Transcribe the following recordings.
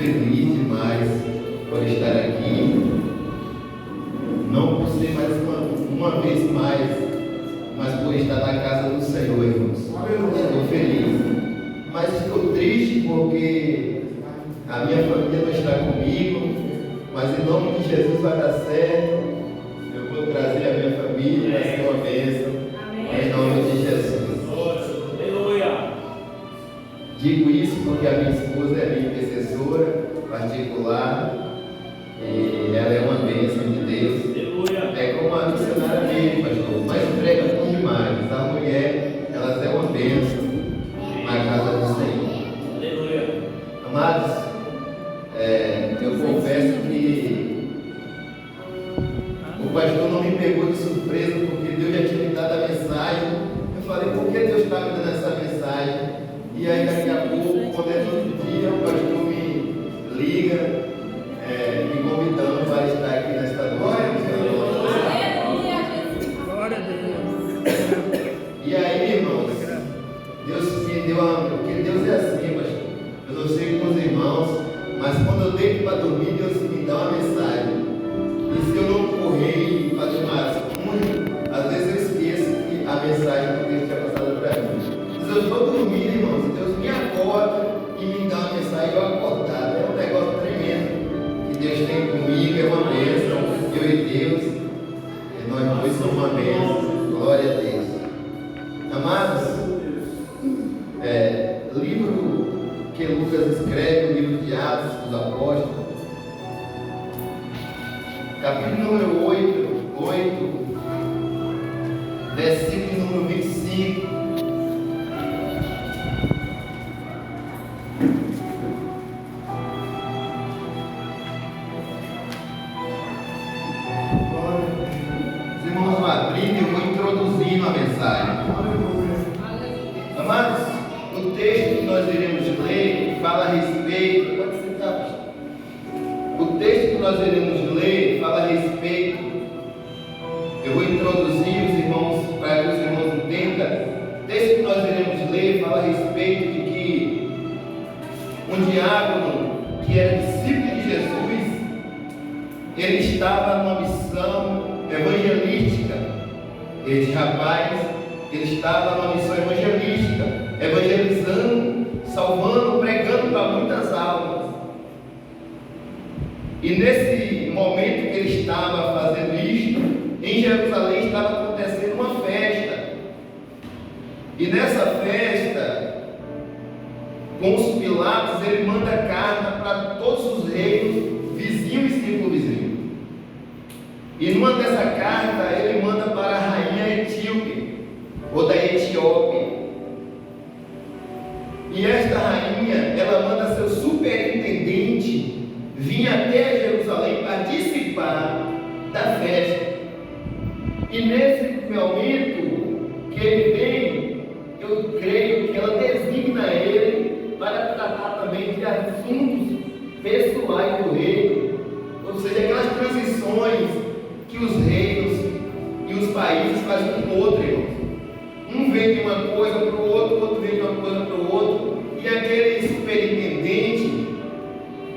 feliz demais por estar aqui, não por ser mais uma vez mais, mas por estar na casa do Senhor, irmãos. Estou feliz, mas estou triste porque a minha família não está comigo, mas em nome de Jesus vai dar certo. Eu vou trazer a minha família, vai ser uma bênção, em nome de Jesus. Digo isso porque a minha esposa é minha intercessora particular e ela é uma bênção de Deus. É como a missionária dele, pastor, mas prega por demais. A mulher, elas é uma bênção na casa do Senhor. Amados, eu confesso que o pastor não me pegou de surpresa porque Deus já tinha me dado a mensagem. Eu falei, por que Deus está me dando essa mensagem? E aí daqui a pouco, quando é no outro dia, o pastor me liga, me convidando para estar aqui nesta noite. Glória a Deus. E aí, irmãos, Deus me deu porque Deus é assim, pastor. Eu não sei com os irmãos, mas quando eu deito para dormir, Deus me dá uma mensagem. E se eu não correr e fazer uma rascunho, às vezes eu esqueço que a mensagem que Deus tinha passado para mim. Se eu estou dormindo, irmãos, Deus me acorda e me dá uma mensagem, eu acordado. É um negócio tremendo que Deus tem comigo, é uma bênção. Eu e Deus, e nós dois somos uma bênção. Glória a Deus. Amados, livro que Lucas escreve, o livro de Atos dos Apóstolos, capítulo número 8, versículo número 25. Os irmãos vão abrindo e eu vou introduzindo a mensagem. Amados, o texto que nós iremos ler fala a respeito. Pode sentar, pastor. O texto que nós iremos ler fala a respeito. Eu vou introduzir os irmãos para que os irmãos entendam. O texto que nós iremos ler fala a respeito de que um diácono que era discípulo de Jesus, ele estava numa missão evangelística. Este rapaz, ele estava numa missão evangelística, evangelizando, salvando, pregando para muitas almas. E nesse momento que ele estava fazendo isto, em Jerusalém estava acontecendo uma festa. E nessa festa, com os Pilatos, ele manda carta para todos os reinos, vizinhos e circunvizinhos. E numa dessa carta, ele manda para a rainha etíope, ou da Etiópia. E esta rainha, ela manda seu superintendente vir até Jerusalém participar da festa. E nesse momento que ele vem, eu creio que ela designa ele para tratar também de assuntos pessoais do reino, ou seja, aquelas transições que os reinos e os países fazem um com o outro, irmãos. Um vem de uma coisa para o outro, o outro vem de uma coisa para o outro, e aquele superintendente,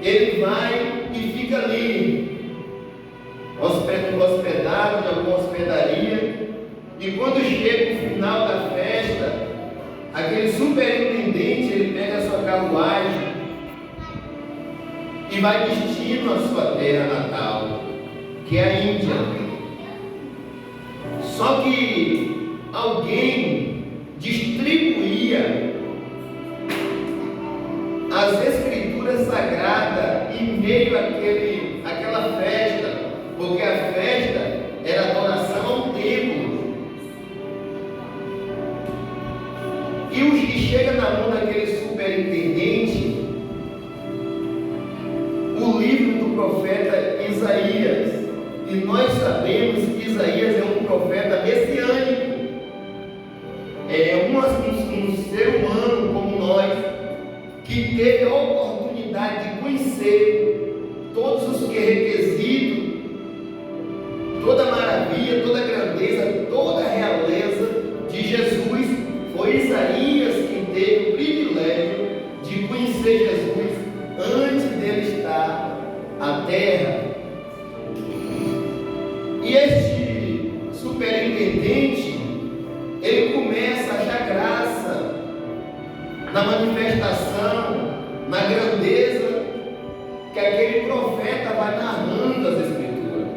ele vai e fica ali, hospedado em alguma hospedaria, e quando chega o final da festa, aquele superintendente, ele pega a sua carruagem e vai destino à sua terra natal, que é a Índia. Só que alguém distribuía as escrituras sagradas em meio àquela festa, porque a festa era adoração ao templo. E o que chega na mão daquele superintendente, o livro do profeta Isaías. E nós sabemos que Isaías é um profeta messiânico. É um ser humano como nós, que teve a oportunidade de conhecer todos os requisitos, toda a maravilha, toda a grandeza, toda a realeza de Jesus. Foi Isaías quem teve o privilégio de conhecer Jesus antes dele que aquele profeta vai narrando as Escrituras.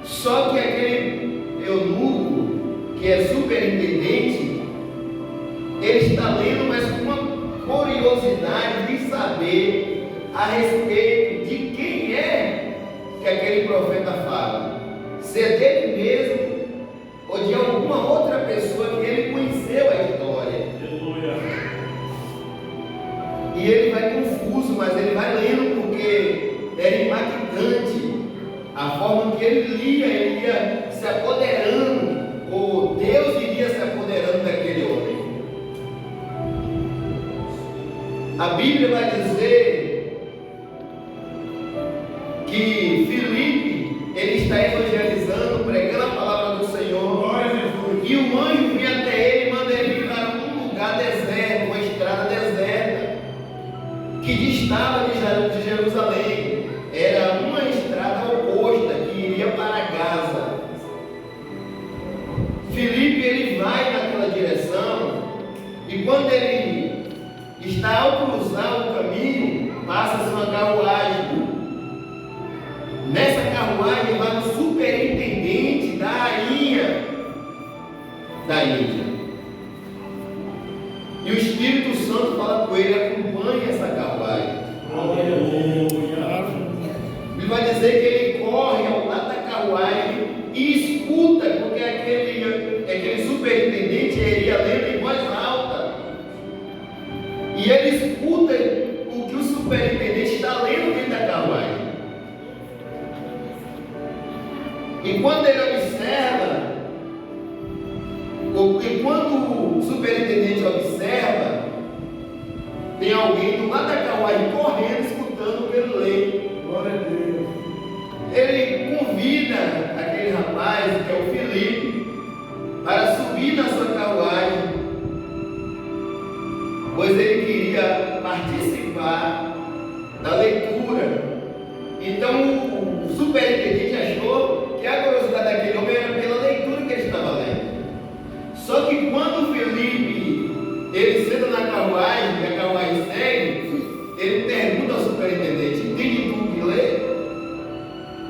Só que aquele eunuco, que é superintendente, ele está lendo, mas com uma curiosidade de saber a respeito de quem é que aquele profeta fala. Se é dele mesmo ou de alguma outra pessoa que ele conheceu a história. E ele vai confuso, mas ele vai lendo porque era impactante a forma que ele lia, ele ia se apoderando, ou Deus iria se apoderando daquele homem. A Bíblia vai dizer que Filipe, ele está evangelizando, pregando a palavra do Senhor, e o anjo vem até ele e manda ele ir para um lugar deserto, uma estrada deserta, que distava de Jerusalém. Era uma estrada oposta que iria para Gaza. Filipe, ele vai naquela direção, e quando ele está ao cruzar o caminho, passa-se uma carruagem. Nessa carruagem vai o superintendente da rainha da Índia. E o Espírito Santo fala com ele: acompanhe essa carruagem. Ele vai dizer que ele corre ao lado da carruagem e escuta, porque aquele superintendente iria lendo em voz alta. E ele escuta o que o superintendente está lendo dentro da carruagem. E quando ele observa, e quando o superintendente observa, tem alguém do lado da carruagem correndo, escutando o que ele lê. Glória a Deus. Ele convida aquele rapaz, que é o Filipe, para subir na sua carruagem, pois ele queria participar da leitura. Então o superintendente achou que a curiosidade daquele homem era pela leitura que ele estava lendo. Só que quando o Filipe, ele senta na carruagem, que a carruagem segue, ele pergunta ao superintendente: entende tu o que lê?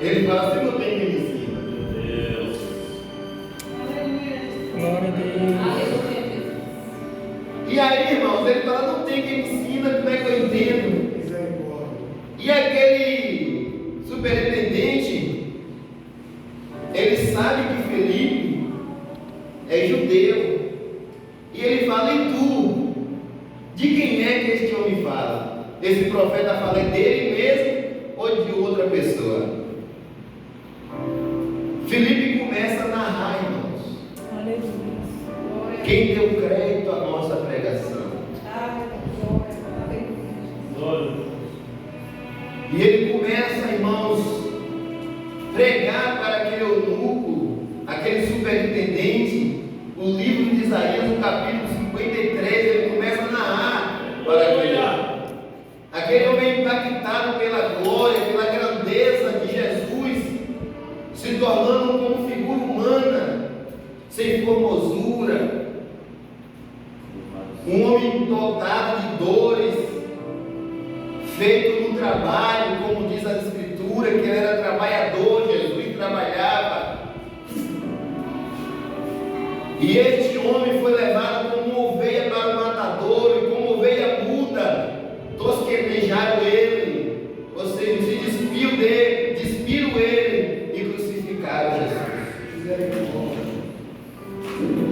Ele fala assim: não tem quem me ensina. Deus. Glória a Deus. E aí, irmãos, ele fala: não tem quem me ensina, como é que eu entendo? E aquele superintendente, ele sabe que Filipe é judeu, e ele fala: e tu? De quem é que este homem fala? Esse profeta fala é dele mesmo ou de outra pessoa? Filipe começa a narrar, irmãos. Aleluia. Quem deu crédito à nossa pregação? E ele começa, irmãos, pregar para aquele eunuco, aquele superintendente, o livro de Isaías, no capítulo 53, ele começa a narrar para aquele homem impactado pela glória, pela grandeza de Jesus, se tornando como figura humana, sem formosura, um homem dotado de dores, feito no trabalho, como diz a Escritura, que ele era trabalhador. Jesus trabalhava. E este homem foi levado como uma ovelha para o matador, e como ovelha muda, tosquenejaram ele, ou seja, se despiram ele e crucificaram Jesus.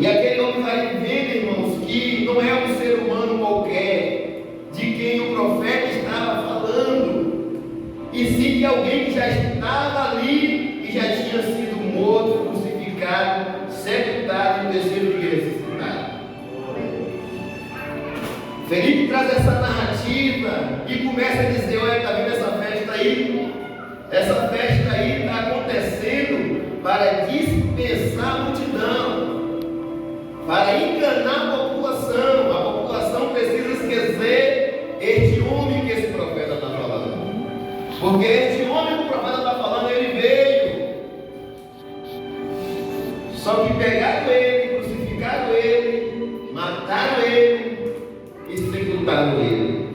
E aquele homem vai vendo, irmãos, que não é um ser humano qualquer, de quem o profeta estava falando, e sim de alguém que já estava ali e já tinha sido morto, crucificado, sepultado e no terceiro dia ressuscitado. Felipe traz essa narrativa e começa a dizer: olha, está vendo essa festa aí? Essa festa aí está acontecendo para dispensar a multidão, para enganar a população. A população precisa esquecer este homem que esse profeta está falando, porque este homem que o profeta está falando, ele veio, só que pegaram ele, crucificaram ele, mataram ele e sepultaram ele.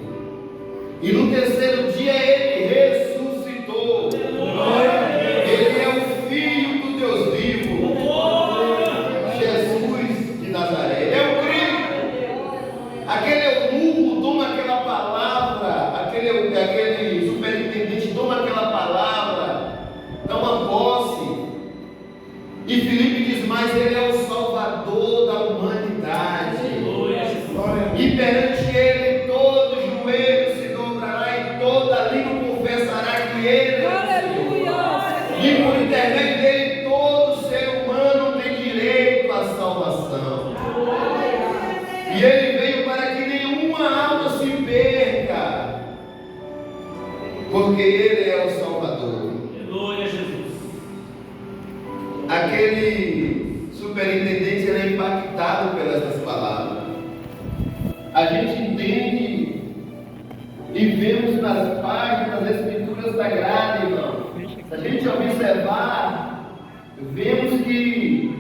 E no terceiro dia ele ressuscitou. Ele é o Filho do Deus vivo, Jesus de Nazaré. Ele é o Cristo. Aquele eunuco toma aquela palavra, aquele superintendente toma aquela palavra, toma posse. E Filipe diz: mas ele é o Salvador da humanidade. E perante ele todo joelho se dobrará e toda língua confessará que ele é o Senhor. E por intermédio dele todo ser humano tem direito à salvação. E ele veio para que nenhuma alma se perca, porque ele é o Salvador. Glória a Jesus. Aquele superintendente era impactado pelas palavras. A gente entende e vemos nas páginas das Escrituras Sagradas, irmão. Se a gente observar, vemos que,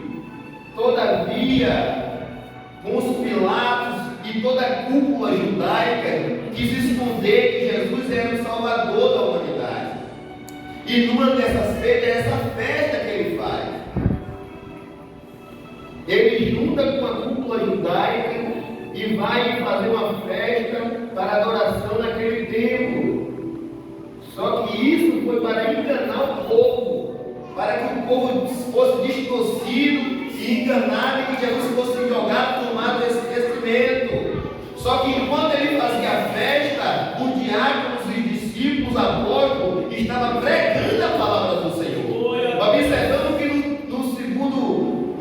todavia, com os Pilatos e toda a cúpula judaica quis esconder que Jesus era o Salvador da humanidade. E numa dessas feiras, é essa festa que ele faz. Ele junta com a cúpula judaica e vai fazer uma festa para adoração naquele templo. Só que isso foi para enganar o povo, para que o povo fosse distorcido e enganado e que Jesus fosse jogado, tomado desse esquecimento. Só que enquanto ele fazia a festa, os diáconos e discípulos, os apóstolos, estavam pregando a palavra do Senhor. Observando que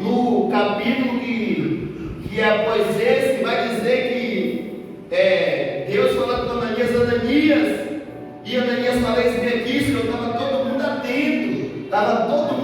no capítulo que é após esse, vai dizer que Deus falando com Ananias, e Ananias fala: esse aqui, Senhor, estava todo mundo atento, estava todo